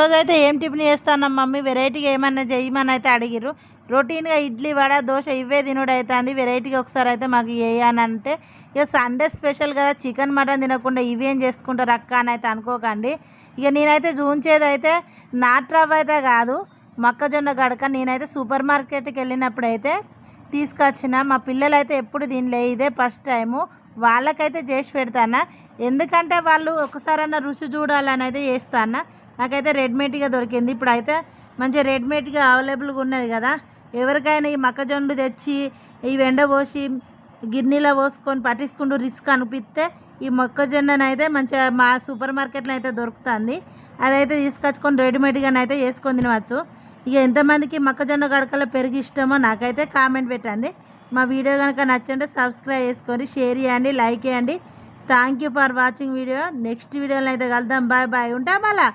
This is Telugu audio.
రోజైతే ఏం టిఫిన్ చేస్తాను మమ్మీ వెరైటీగా ఏమన్నా చేయమని అయితే అడిగిర్రు. రొటీన్గా ఇడ్లీ వడ దోశ ఇవే తినుడు అవుతుంది. వెరైటీగా ఒకసారి అయితే మాకు వేయనంటే ఇక సండే స్పెషల్ కదా చికెన్ మటన్ తినకుండా ఇవేం చేసుకుంటారు అక్క అని అయితే అనుకోకండి. ఇక నేనైతే చూంచేది అయితే నాటు రవ్వ అయితే కాదు మొక్కజొన్న గడక. నేనైతే సూపర్ మార్కెట్కి వెళ్ళినప్పుడు అయితే తీసుకొచ్చిన. మా పిల్లలు అయితే ఎప్పుడు తినలే, ఇదే ఫస్ట్ టైము. వాళ్ళకైతే చేసి పెడతాను, ఎందుకంటే వాళ్ళు ఒకసారన్నా రుచి చూడాలని అయితే చేస్తాను. నాకైతే రెడీమేడ్గా దొరికింది. ఇప్పుడు అయితే మంచిగా రెడీమేడ్గా అవైలబుల్గా ఉన్నది కదా. ఎవరికైనా ఈ మొక్కజొన్న తెచ్చి ఈ ఎండపోసి గిన్నెలో పోసుకొని పట్టించుకుంటూ రిస్క్ అనిపిస్తే ఈ మొక్కజొన్నను అయితే మంచిగా మా సూపర్ మార్కెట్లో అయితే దొరుకుతుంది. అదైతే తీసుకొచ్చుకొని రెడీమేడ్గానైతే చేసుకొని తినవచ్చు. ఇక ఎంతమందికి మొక్కజొన్న గడకలో పెరుగు ఇష్టమో నాకైతే కామెంట్ పెట్టండి. మా వీడియో కనుక నచ్చుంటే సబ్స్క్రైబ్ చేసుకొని షేర్ చేయండి, లైక్ చేయండి. Thank you for watching video. Next వీడియోలో అయితే కలుద్దాం. Bye bye. ఉంటాం అలా.